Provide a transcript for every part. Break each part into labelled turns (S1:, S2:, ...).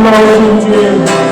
S1: 놀라우신 주의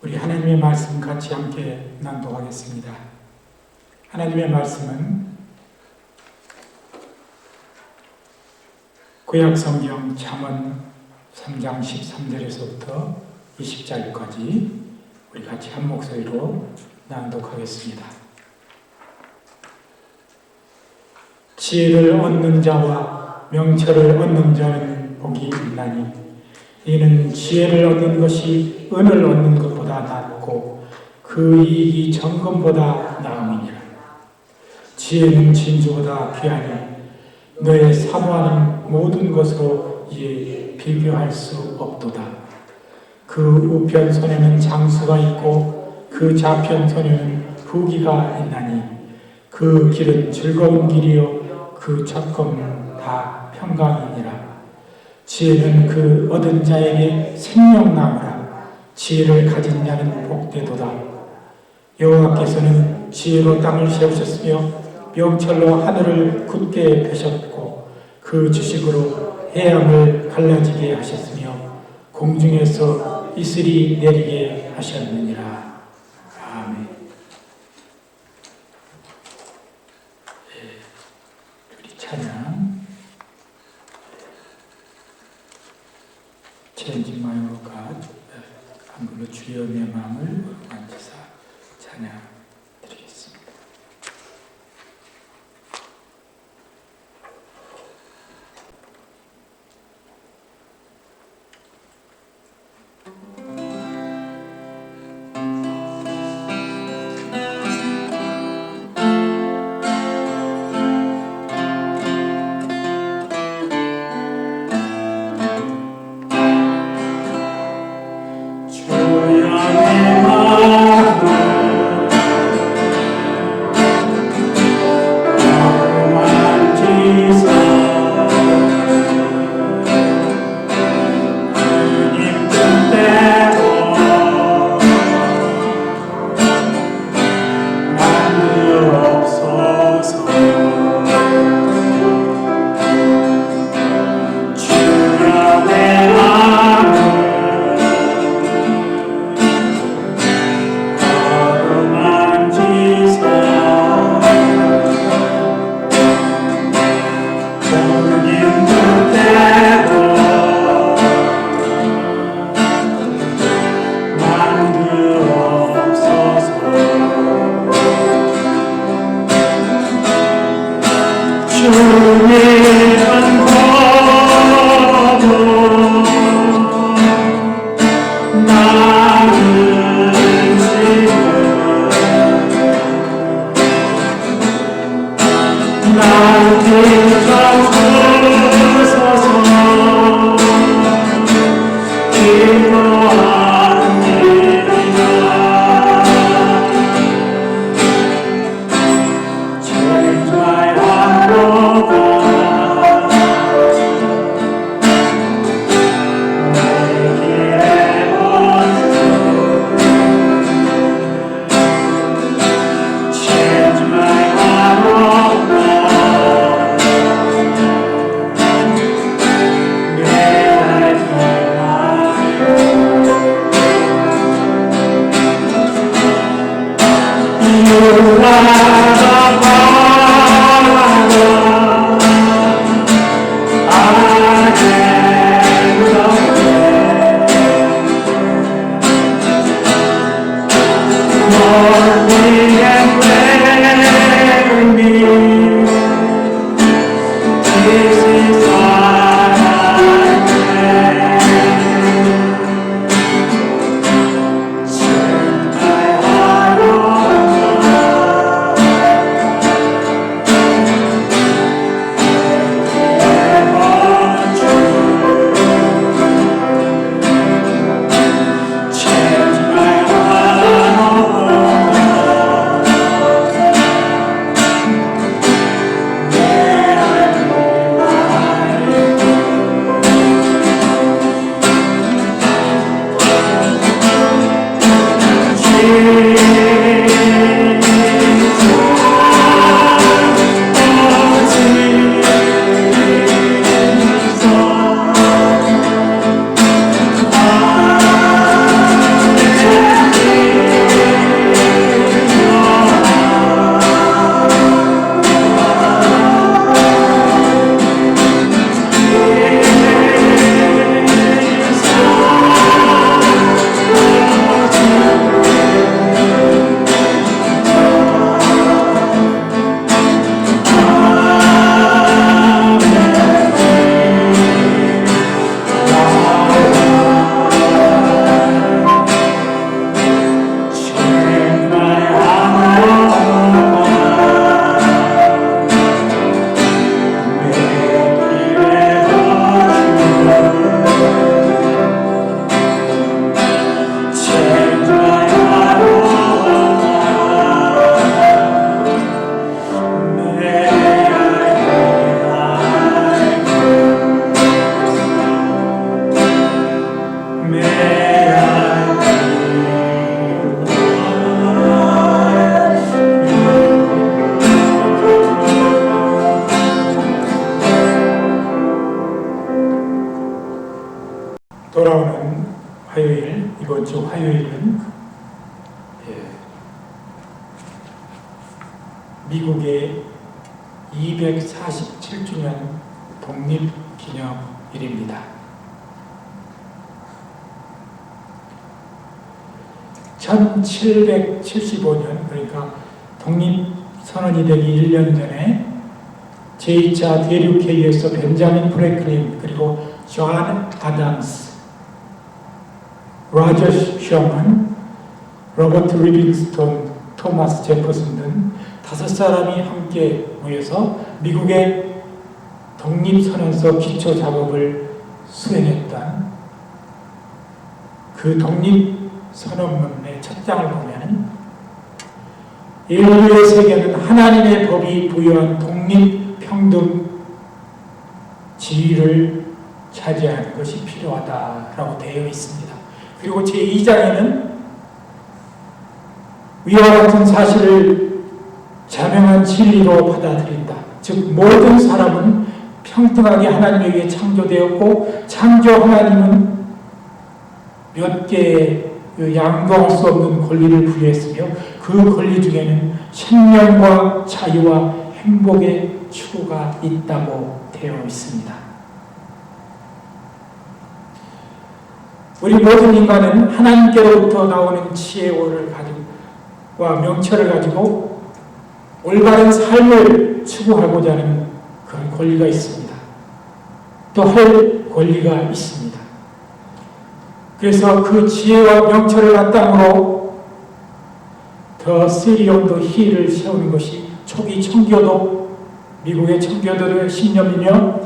S1: 우리 하나님의 말씀 같이 함께 낭독하겠습니다. 하나님의 말씀은 구약성경 잠언 3장 13절에서부터 20절까지 우리 같이 한 목소리로 낭독하겠습니다. 지혜를 얻는 자와 명철을 얻는 자는 복이 있나니 이는 지혜를 얻는 것이 은을 얻는 것보다 낫고 그 이익이 정금보다 나음이니라. 지혜는 진주보다 귀하니 너의 사모하는 모든 것으로 이에 비교할 수 없도다. 그 우편 손에는 장수가 있고 그 좌편 손에는 부귀가 있나니 그 길은 즐거운 길이요 그 접근은 다 평강이니라. 지혜는 그 얻은 자에게 생명나무라. 지혜를 가진 자는 복되도다. 여호와께서는 지혜로 땅을 세우셨으며 명철로 하늘을 굳게 펴셨고 그 지식으로 해양을 갈라지게 하셨으며 공중에서 이슬이 내리게 하셨느니라. 아멘. 우리 찬양 Changing my own God, 한 걸로 주여 내 마음을 만지사 찬양 드리겠습니다. 돌아오는 화요일, 이번 주 화요일은 미국의 247주년 독립기념일입니다. 1775년, 그러니까 독립선언이 되기 1년 전에 제2차 대륙회의에서 벤자민 프랭클린, 그리고 존 아담스, 로저 셔먼, 로버트 리빙스톤, 토마스 제퍼슨 등 5사람이 함께 모여서 미국의 독립선언서 기초 작업을 수행했던 그 독립선언문의 첫 장을 보면 인류의 세계는 하나님의 법이 부여한 독립평등 지위를 차지하는 것이 필요하다라고 되어 있습니다. 그리고 제2장에는 위와 같은 사실을 자명한 진리로 받아들인다. 즉 모든 사람은 평등하게 하나님에 의해 창조되었고 창조 하나님은 몇 개의 양도할 수 없는 권리를 부여했으며 그 권리 중에는 생명과 자유와 행복의 추구가 있다고 되어 있습니다. 우리 모든 인간은 하나님께로부터 나오는 지혜와 명철을 가지고 올바른 삶을 추구하고자 하는 그런 권리가 있습니다. 또 할 권리가 있습니다. 그래서 그 지혜와 명철을 바탕으로 더 세리온도 희를 세우는 것이 초기 청교도, 미국의 청교도의 신념이며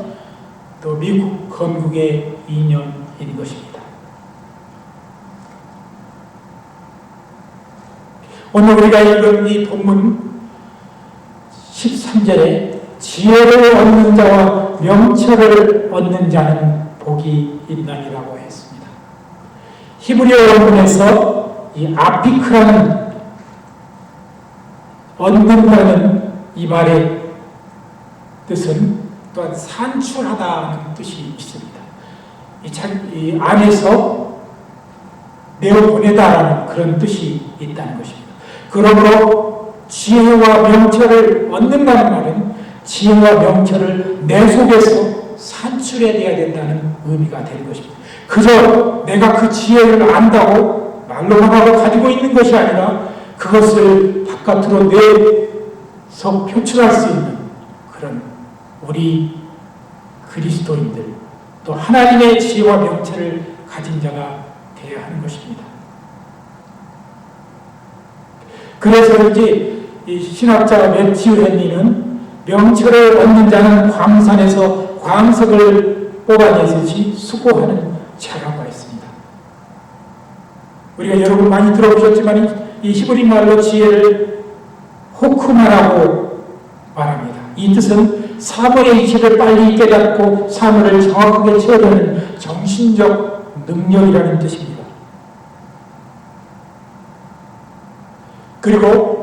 S1: 또 미국 건국의 이념인 것입니다. 오늘 우리가 읽은 이 본문 13절에 지혜를 얻는 자와 명철을 얻는 자는 복이 있나니라고 했습니다. 히브리어 원문에서 이 아피크라는 얻는다는 이 말의 뜻은 또한 산출하다는 뜻이 있습니다. 이 안에서 내어보내다라는 그런 뜻이 있다는 것입니다. 그러므로 지혜와 명철을 얻는다는 말은 지혜와 명철을 내 속에서 산출해내야 된다는 의미가 되는 것입니다. 그저 내가 그 지혜를 안다고 말로만 하고 가지고 있는 것이 아니라 그것을 바깥으로 내서 표출할 수 있는 그런 우리 그리스도인들, 또 하나님의 지혜와 명철을 가진 자가 되어야 하는 것입니다. 그래서 이제 이 신학자 매튜 헨리는 명철을 얻는 자는 광산에서 광석을 뽑아내듯이 수고하는 자라고 했습니다. 우리가 여러분 많이 들어보셨지만 이 히브리 말로 지혜를 호크마라고 말합니다. 이 뜻은 사물의 이치를 빨리 깨닫고 사물을 정확하게 채우려는 정신적 능력이라는 뜻입니다. 그리고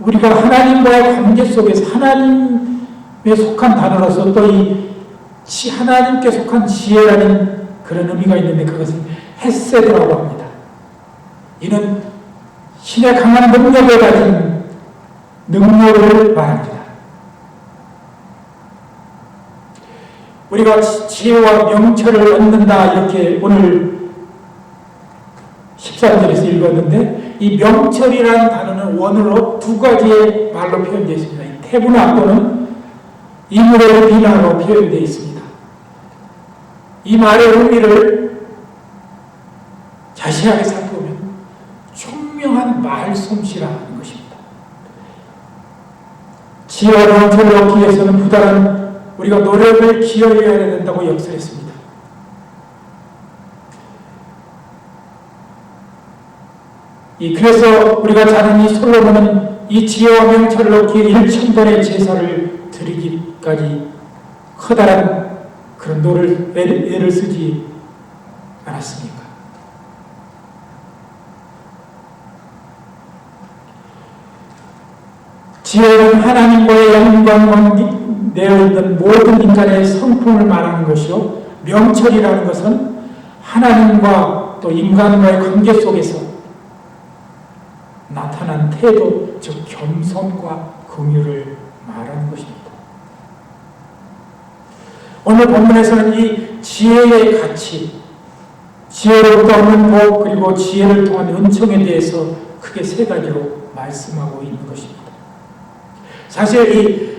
S1: 우리가 하나님과의 관계 속에서 하나님에 속한 단어로서 또 하나님께 속한 지혜라는 그런 의미가 있는데 그것은 헤세드라고 합니다. 이는 신의 강한 능력에 가진 능력을 말합니다. 우리가 지혜와 명철을 얻는다 이렇게 오늘 13절에서 읽었는데 이 명철이라는 단어는 원어로 두 가지의 말로 표현되어 있습니다. 이 태분화 또는 이물의 비나로 표현되어 있습니다. 이 말의 의미를 자세하게 살펴보면 총명한 말솜씨라는 것입니다. 지혜와 명철을 얻기 위해서는 부단한 우리가 노력을 기울여야 된다고 역설했습니다. 그래서 우리가 잘 아는 이 솔로몬은 이 지혜와 명철을 얻기 위해 1,000번의 제사를 드리기까지 커다란 그런 애를 쓰지 않았습니까? 지혜는 하나님과의 연관되어 있는 모든 인간의 성품을 말하는 것이요, 명철이라는 것은 하나님과 또 인간과의 관계 속에서 나타난 태도, 즉 겸손과 긍휼을 말하는 것입니다. 오늘 본문에서는 이 지혜의 가치, 지혜로부터 얻는 복, 그리고 지혜를 통한 은총에 대해서 크게 세 가지로 말씀하고 있는 것입니다. 사실 이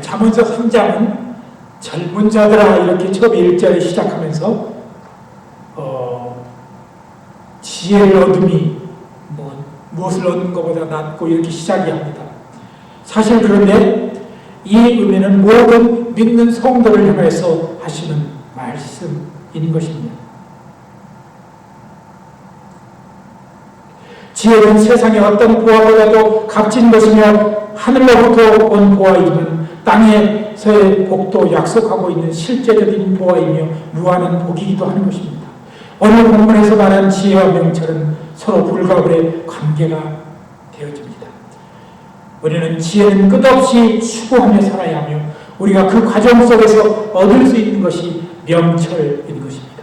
S1: 잠언서 3장은 젊은 자들아 이렇게 처음 1절에 시작하면서 지혜를 얻음이 무엇을 얻는 것보다 낫고 이렇게 시작이 합니다. 사실 그런데 이 의미는 모든 믿는 성도를 향해서 하시는 말씀인 것입니다. 지혜는 세상의 어떤 보화보다도 값진 것이며 하늘로부터 온 보화이지만 땅에서의 복도 약속하고 있는 실제적인 보화이며 무한한 복이기도 하는 것입니다. 오늘 본문에서 말한 지혜와 명철은 서로 불가분의 관계가 되어집니다. 우리는 지혜는 끝없이 추구하며 살아야 하며 우리가 그 과정 속에서 얻을 수 있는 것이 명철인 것입니다.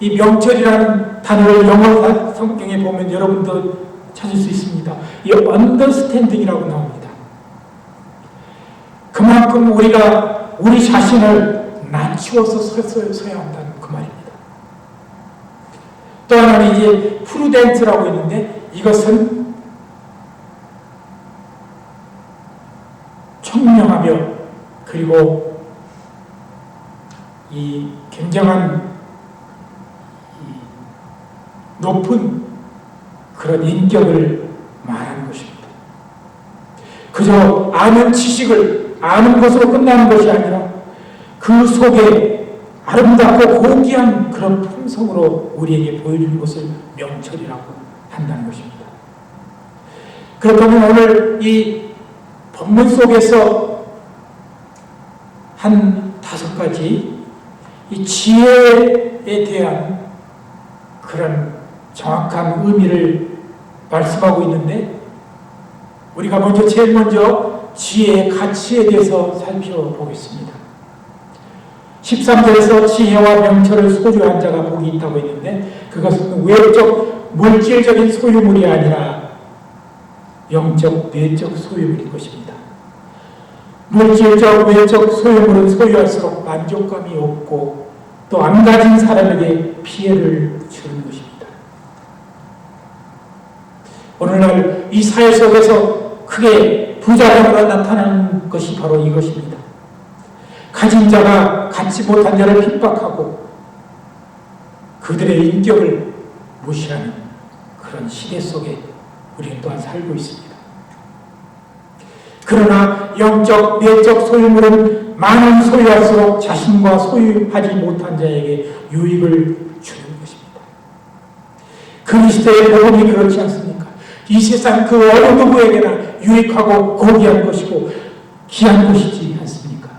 S1: 이 명철이라는 단어를 영어 성경에 보면 여러분도 찾을 수 있습니다. 이 understanding이라고 나옵니다. 그만큼 우리가 우리 자신을 낮추어서 서야 한다는 그 말입니다. 또 하나는 이제 프루덴스라고 있는데 이것은 청명하며 그리고 이 굉장한 높은 그런 인격을 말하는 것입니다. 그저 아는 지식을 아는 것으로 끝나는 것이 아니라 그 속에 아름답고 고귀한 그런 품성으로 우리에게 보여주는 것을 명철이라고 한다는 것입니다. 그렇다면 오늘 이 본문 속에서 한 5가지 이 지혜에 대한 그런 정확한 의미를 말씀하고 있는데 우리가 제일 먼저 지혜의 가치에 대해서 살펴보겠습니다. 13절에서 지혜와 명철을 소유한 자가 복이 있다고 했는데 그것은 외적 물질적인 소유물이 아니라 영적 내적 소유물인 것입니다. 물질적 외적 소유물은 소유할수록 만족감이 없고 또 안 가진 사람에게 피해를 주는 것입니다. 오늘날 이 사회 속에서 크게 부자력으로 나타나는 것이 바로 이것입니다. 가진 자가 갖지 못한 자를 핍박하고 그들의 인격을 무시하는 그런 시대 속에 우리는 또한 살고 있습니다. 그러나 영적, 내적 소유물은 많은 소유할수록 자신과 소유하지 못한 자에게 유익을 주는 것입니다. 그리스도의 복음이 그렇지 않습니까? 이 세상 그 어느 누구에게나 유익하고 고귀한 것이고 귀한 것이지 않습니까?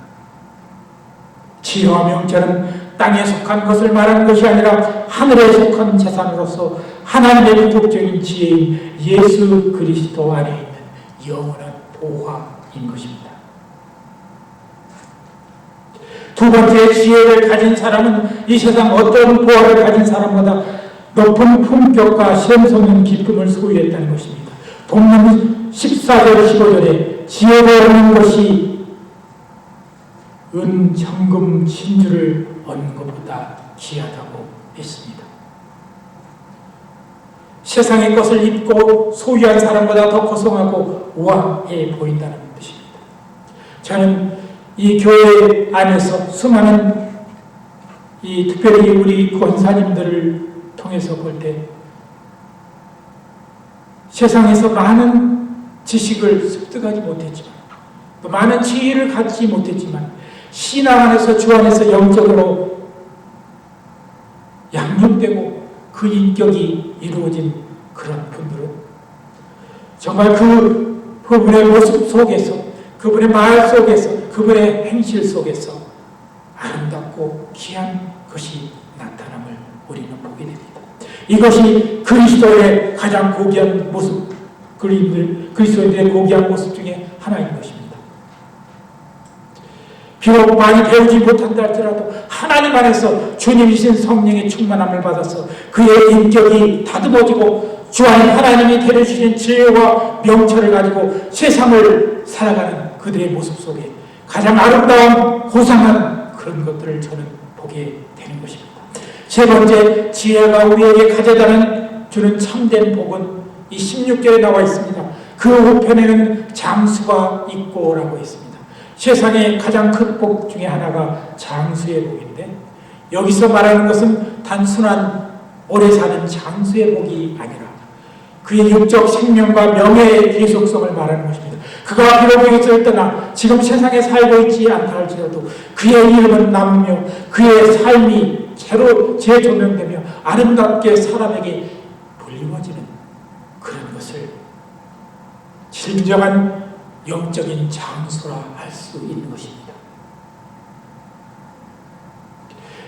S1: 지혜와 명철은 땅에 속한 것을 말하는 것이 아니라 하늘에 속한 재산으로서 하나님의 국적인 지혜인 예수 그리스도 안에 있는 영원한 보화인 것입니다. 두 번째, 지혜를 가진 사람은 이 세상 어떤 보화를 가진 사람보다 높은 품격과 샘솟는 기쁨을 소유했다는 것입니다. 본문 14절 15절에 지혜를 얻는 것이 은, 정금, 진주를 얻는 것보다 귀하다고 했습니다. 세상의 것을 입고 소유한 사람보다 더 고성하고 우아해 보인다는 뜻입니다. 저는 이 교회 안에서 수많은 특별히 우리 권사님들을 통해서 볼 때 세상에서 많은 지식을 습득하지 못했지만 또 많은 지혜를 갖지 못했지만 신앙 안에서 주 안에서 영적으로 양육되고 그 인격이 이루어진 그런 분들은 정말 그분의 모습 속에서, 그분의 말 속에서, 그분의 행실 속에서 아름답고 귀한 것이 나타남을 우리는 보게 됩니다. 이것이 그리스도의 가장 고귀한 모습, 그리스도의 고귀한 모습 중에 하나인 것입니다. 비록 많이 배우지 못한다 할지라도 하나님 안에서 주님이신 성령의 충만함을 받아서 그의 인격이 다듬어지고 주 안에 하나님이 데려주신 지혜와 명철을 가지고 세상을 살아가는 그들의 모습 속에 가장 아름다운 고상한 그런 것들을 저는 보게 되는 것입니다. 세 번째, 지혜가 우리에게 가져다는 주는 참된 복은 이 16절에 나와 있습니다. 그 우편에는 장수가 있고라고 했습니다. 세상의 가장 큰 복 중에 하나가 장수의 복인데 여기서 말하는 것은 단순한 오래 사는 장수의 복이 아니라 그의 육적 생명과 명예의 계속성을 말하는 것입니다. 그가 비록 여기서 떠나 지금 세상에 살고 있지 않다 할지라도 그의 이름은 남으며 그의 삶이 재조명되며 아름답게 사람에게 불리워지는 그런 것을 진정한 영적인 장수라 할 수 있는 것입니다.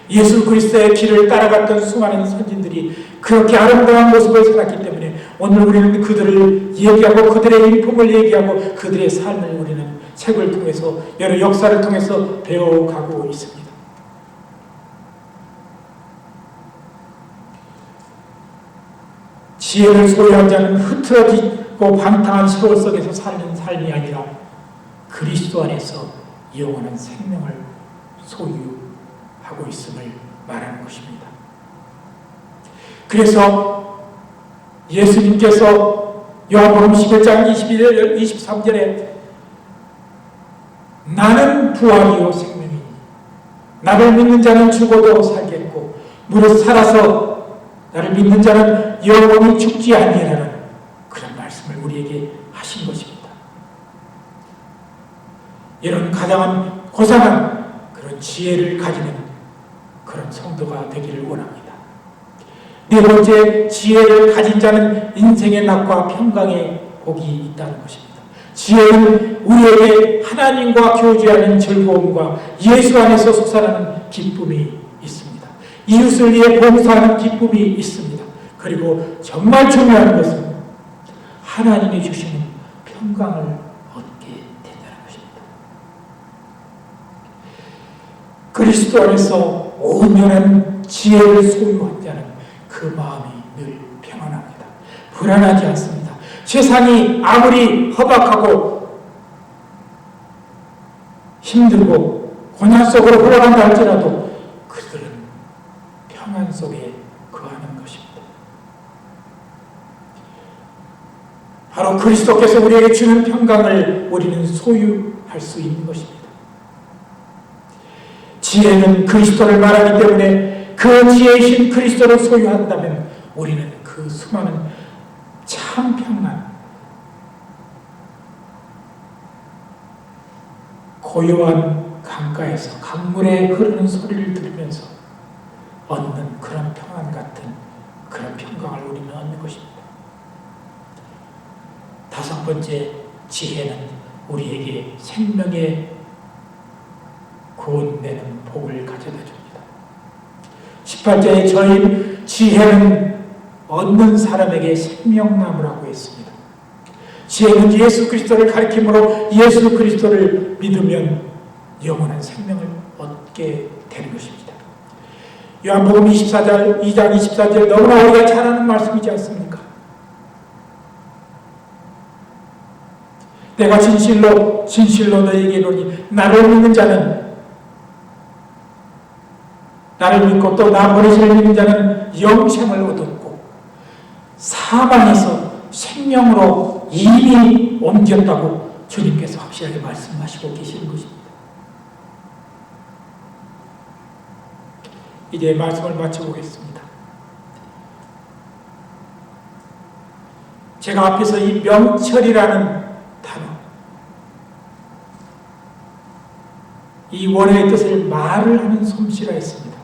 S1: 예수 그리스도의 길을 따라갔던 수많은 선진들이 그렇게 아름다운 모습을 살았기 때문에 오늘 우리는 그들을 얘기하고 그들의 인품을 얘기하고 그들의 삶을 우리는 책을 통해서 여러 역사를 통해서 배워가고 있습니다. 지혜를 소유한 자는 흐트러지고 방탕한 세월 속에서 사는 삶이 아니라 그리스도 안에서 영원한 생명을 소유하고 있음을 말하는 것입니다. 그래서 예수님께서 요한복음 11장 21절 23절에 나는 부활이요 생명이니 나를 믿는 자는 죽어도 살겠고 무릇 살아서 나를 믿는 자는 영원히 죽지 아니하라는 그런 말씀을 우리에게 하신 것입니다. 이런 가장한 고상한 그런 지혜를 가지는 그런 성도가 되기를 원합니다. 네 번째, 지혜를 가진 자는 인생의 낙과 평강의 복이 있다는 것입니다. 지혜는 우리에게 하나님과 교제하는 즐거움과 예수 안에서 속살하는 기쁨이 있습니다. 이웃을 위해 봉사하는 기쁨이 있습니다. 그리고 정말 중요한 것은 하나님이 주시는 평강을 그리스도 안에서 온전한 지혜를 소유한 자는 그 마음이 늘 평안합니다. 불안하지 않습니다. 세상이 아무리 허박하고 힘들고 고난 속으로 흘러간다 할지라도 그들은 평안 속에 거하는 것입니다. 바로 그리스도께서 우리에게 주는 평강을 우리는 소유할 수 있는 것입니다. 지혜는 그리스도를 말하기 때문에 그 지혜이신 그리스도를 소유한다면 우리는 그 수많은 참 평안, 고요한 강가에서 강물에 흐르는 소리를 들으면서 얻는 그런 평안 같은 그런 평강을 우리는 얻는 것입니다. 다섯 번째, 지혜는 우리에게 생명의 구원되는 복을 가져다 줍니다. 18절에 저희 지혜는 얻는 사람에게 생명나무라고 했습니다. 지혜는 예수 그리스도를 가리킴으로 예수 그리스도를 믿으면 영원한 생명을 얻게 되는 것입니다. 요한복음 2장 24절 너무나 우리가 잘 아는 말씀이지 않습니까? 내가 진실로 너에게 이르노니 나를 믿는 자는 나를 믿고 또 나 보내시를 믿는 자는 영생을 얻었고 사망에서 생명으로 이미 옮겼다고 주님께서 확실하게 말씀하시고 계시는 것입니다. 이제 말씀을 마쳐보겠습니다. 제가 앞에서 이 명철이라는 단어, 이 원어의 뜻을 말을 하는 솜씨라 했습니다.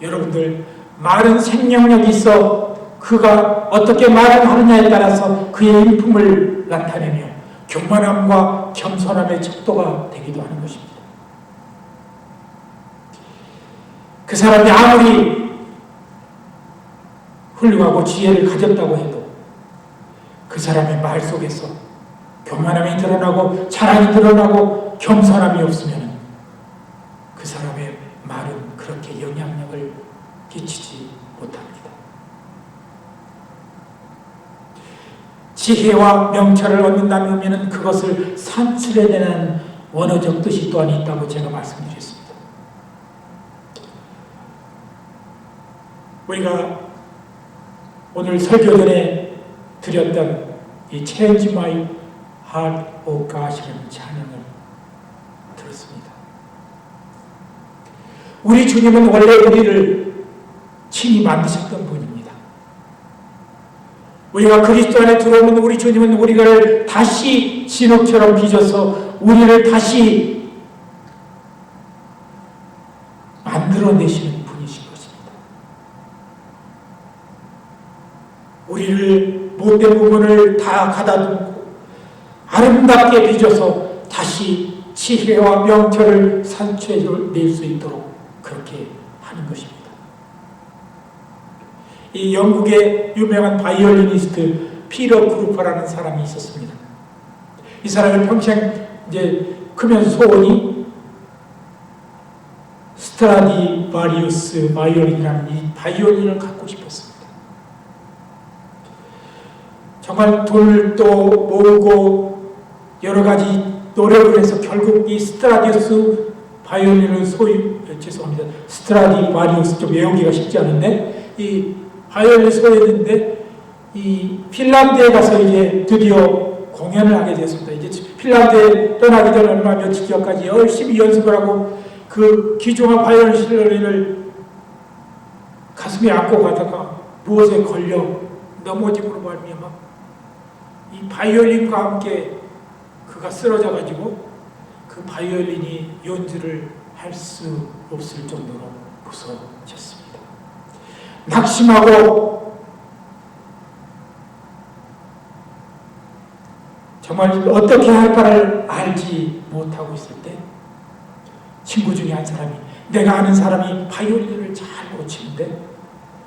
S1: 여러분들, 말은 생명력이 있어 그가 어떻게 말을 하느냐에 따라서 그의 인품을 나타내며 교만함과 겸손함의 척도가 되기도 하는 것입니다. 그 사람이 아무리 훌륭하고 지혜를 가졌다고 해도 그 사람의 말 속에서 교만함이 드러나고 자랑이 드러나고 겸손함이 없으면 그 사람의 말은 그렇게 영향력을 끼치지 못합니다. 지혜와 명철을 얻는다는 의미는 그것을 산출해내는 원어적 뜻이 또한 있다고 제가 말씀드렸습니다. 우리가 오늘 설교 전에 드렸던 이 Change My Heart, O God이라는 찬양을 들었습니다. 우리 주님은 원래 우리를 친히 만드셨던 분입니다. 우리가 그리스도 안에 들어오는 우리 주님은 우리를 다시 진흙처럼 빚어서 우리를 다시 만들어내시는 분이신 것입니다. 우리를 못된 부분을 다 가다듬고 아름답게 빚어서 다시 지혜와 명철을 산출해낼 수 있도록 그렇게 하는 것입니다. 이 영국의 유명한 바이올리니스트 피터 그루퍼라는 사람이 있었습니다. 이 사람이 평생 이제 크면서 소원이 스트라디바리우스 바이올린이라는 이 바이올린을 갖고 싶었습니다. 정말 돈을 또 모으고 여러 가지 노력을 해서 결국 이 스트라디우스 바이올린을 스트라디바리우스 좀 외우기가 쉽지 않은데 이 바이올린 소리했는데 이 핀란드에 가서 이제 드디어 공연을 하게 됐습니다. 이제 핀란드에 떠나기 전 얼마 며칠 전까지 열심히 연습을 하고 그 귀중한 바이올린 실린을 가슴에 안고 가다가 무엇에 걸려 넘어짐으로 말미암아 이 바이올린과 함께 그가 쓰러져 가지고 그 바이올린이 연주를 할 수 없을 정도로 무서워졌습니다. 낙심하고 정말 어떻게 할 바를 알지 못하고 있을 때 친구 중에 한 사람이 내가 아는 사람이 바이올린을 잘 고치는데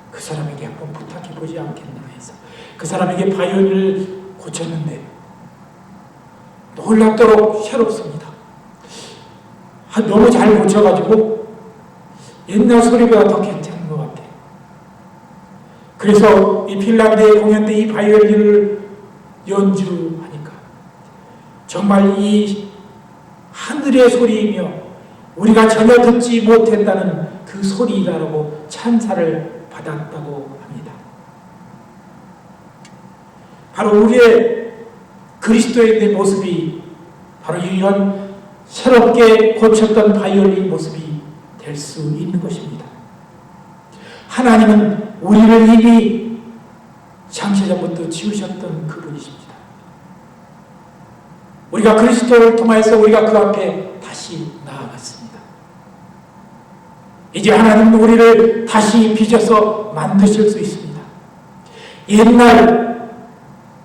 S1: 그 사람에게 한번 부탁해 보지 않겠나 해서 그 사람에게 바이올린을 고쳤는데 놀랍도록 새롭습니다. 너무 잘 고쳐가지고 옛날 소리보다 더 괜찮은 것 같아요. 그래서 이 핀란드의 공연 때 이 바이올린을 연주하니까 정말 이 하늘의 소리이며 우리가 전혀 듣지 못했다는 그 소리라고 찬사를 받았다고 합니다. 바로 우리의 그리스도의 내 모습이 바로 이런 새롭게 고쳤던 바이올린 모습이 될 수 있는 것입니다. 하나님은 우리를 이미 창세전부터 지으셨던 그분이십니다. 우리가 그리스도를 통하여서 우리가 그 앞에 다시 나아갔습니다. 이제 하나님은 우리를 다시 빚어서 만드실 수 있습니다. 옛날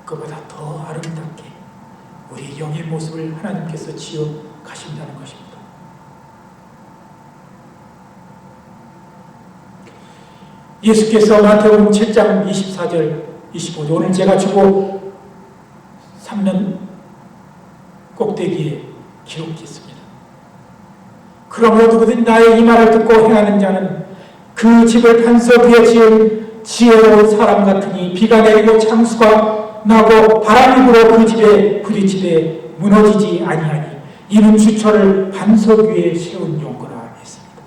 S1: 그보다 더 아름답게 우리 영의 모습을 하나님께서 지어 가신다는 것입니다. 예수께서 마태복음 7장 24절 25절 오늘 제가 주고 3년 꼭대기에 기록했습니다. 그러므로 누구든 나의 이 말을 듣고 행하는 자는 그 집을 반석 위에 지은 지혜로운 사람 같으니 비가 내리고 창수가 나고 바람이 불어 그 집에 부딪히되 무너지지 아니하니 이는 주철을 반석 위에 세운 용거라 했습니다.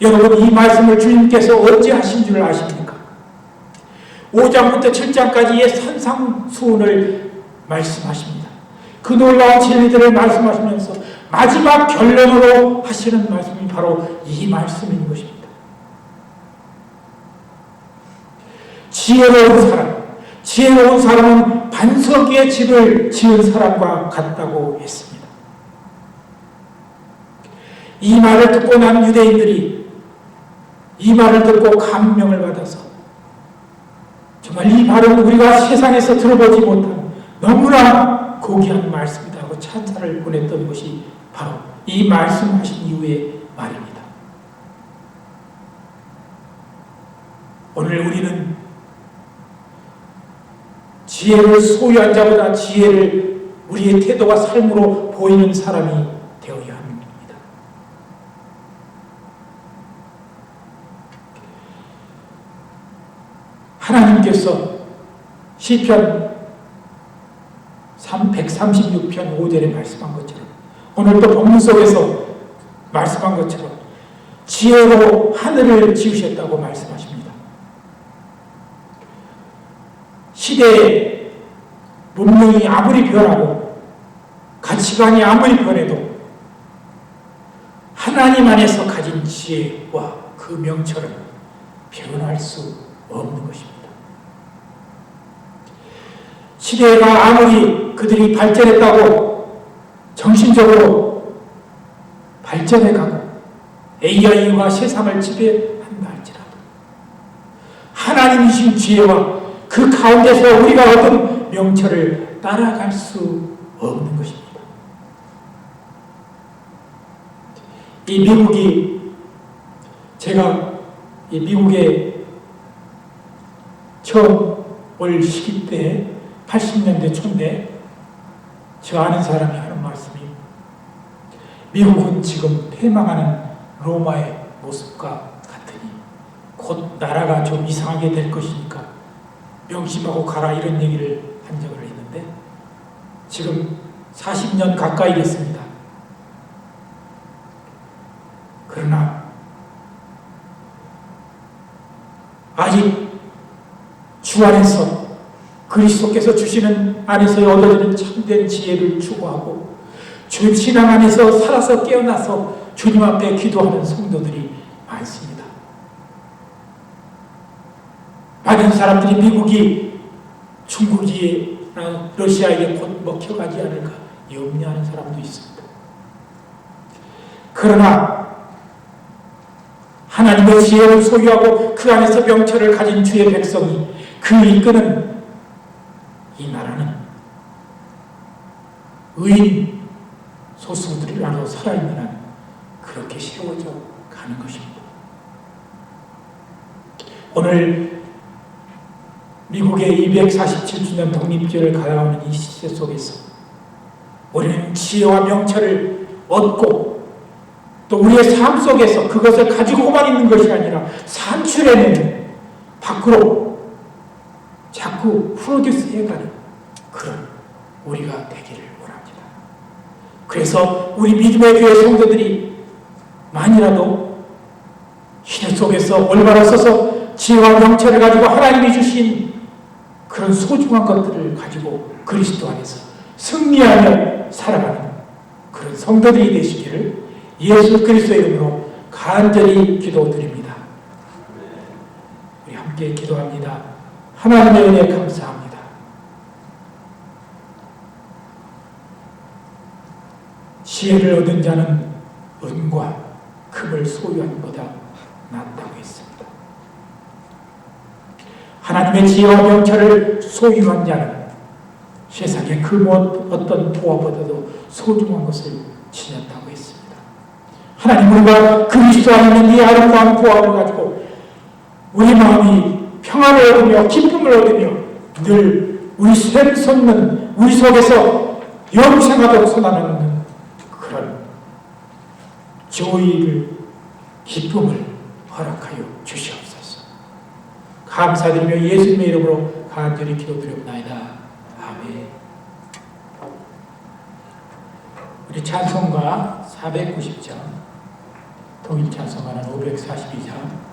S1: 여러분, 이 말씀을 주님께서 언제 하신 줄 아십니까? 5장부터 7장까지의 산상수훈을 말씀하십니다. 그 놀라운 진리들을 말씀하시면서 마지막 결론으로 하시는 말씀이 바로 이 말씀인 것입니다. 지혜로운 사람은 반석 위에 집을 지은 사람과 같다고 했습니다. 이 말을 듣고 난 유대인들이 이 말을 듣고 감명을 받아서 정말 이 말은 우리가 세상에서 들어보지 못한 너무나 고귀한 말씀이다 하고 찬사를 보냈던 것이 바로 이 말씀하신 이후의 말입니다. 오늘 우리는 지혜를 소유한 자보다 지혜를 우리의 태도와 삶으로 보이는 사람이 되어야 합니다. 하나님께서 시편 136편 5절에 말씀한 것처럼 오늘 또 본문 속에서 말씀한 것처럼 지혜로 하늘을 지으셨다고 말씀하십니다. 시대의 문명이 아무리 변하고 가치관이 아무리 변해도 하나님 안에서 가진 지혜와 그 명철은 변할 수 없는 것입니다. 시대가 아무리 그들이 발전했다고 정신적으로 발전해가고 AI가 세상을 지배한다 할지라도 하나님이신 지혜와 그 가운데서 우리가 얻은 명철을 따라갈 수 없는 것입니다. 이 미국이 제가 이 미국에 처음 올 시기 때 80년대 초인데 저 아는 사람이 하는 말씀이 미국은 지금 패망하는 로마의 모습과 같으니 곧 나라가 좀 이상하게 될 것이니까 명심하고 가라 이런 얘기를 한 적을 했는데 지금 40년 가까이 됐습니다. 그러나 아직 주 안에서 그리스도께서 주시는 안에서 얻어지는 참된 지혜를 추구하고 주 신앙 안에서 살아서 깨어나서 주님 앞에 기도하는 성도들이 많습니다. 많은 사람들이 미국이 중국이나 러시아에게 곧 먹혀가지 않을까 염려하는 사람도 있습니다. 그러나 하나님의 지혜를 소유하고 그 안에서 명철을 가진 주의 백성이 그 이끄는 이 나라는 의인 소수들이라도 살아있는 한 그렇게 세워져 가는 것입니다. 오늘 미국의 247주년 독립절을 가다하는 이 시대 속에서 우리는 지혜와 명철을 얻고 또 우리의 삶 속에서 그것을 가지고만 있는 것이 아니라 산출해내는 밖으로 자꾸 프로듀스 해가는 그런 우리가 되기를 원합니다. 그래서 우리 믿음의 교회 성도들이 만이라도 시대 속에서 올바로 서서 지혜와 명철을 가지고 하나님이 주신 그런 소중한 것들을 가지고 그리스도 안에서 승리하며 살아가는 그런 성도들이 되시기를 예수 그리스도의 이름으로 간절히 기도드립니다. 우리 함께 기도합니다. 하나님의 은혜 감사합니다. 지혜를 얻은 자는 은과 금을 소유한 것보다 낫다고 했습니다. 하나님의 지혜와 명철을 소유한 자는 세상의 그 어떤 보화보다도 소중한 것을 지녔다고 했습니다. 하나님, 우리가 그리스도 안에 있는 이 아름다운 보화를 가지고 우리 마음이 평안을 얻으며 기쁨을 얻으며 늘 우리 샘 솟는 우리 속에서 영생하도록 솟아나는 그런 조의를 기쁨을 허락하여 주시옵소서. 감사드리며 예수님의 이름으로 간절히 기도드리옵나이다. 아멘. 우리 찬송가 490장, 통일 찬송가는 542장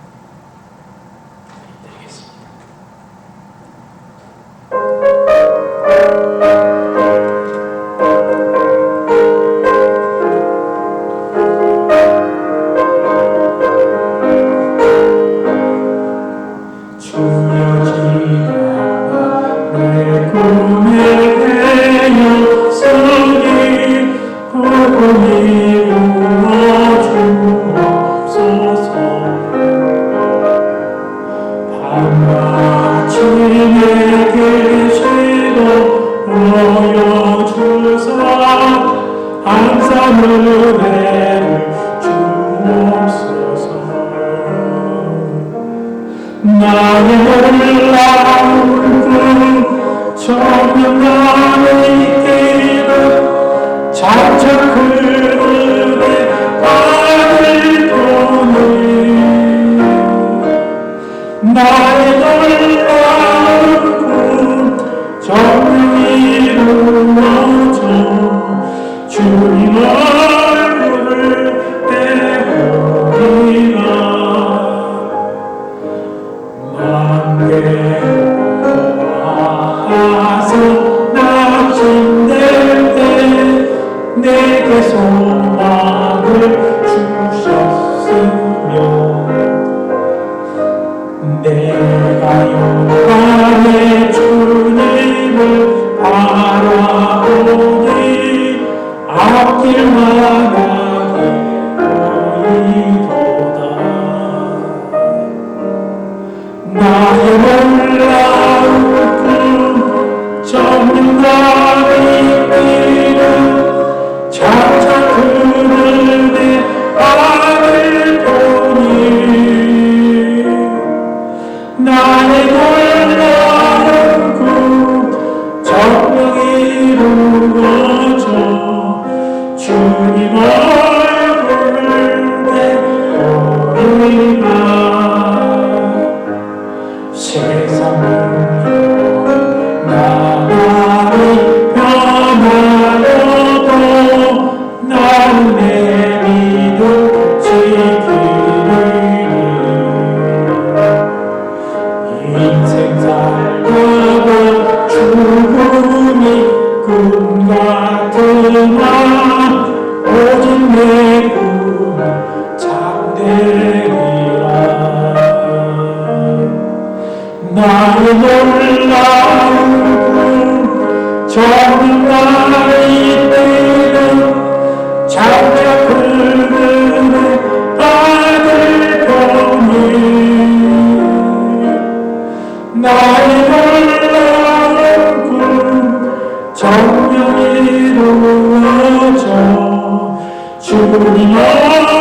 S1: 정령이 이루어져 주님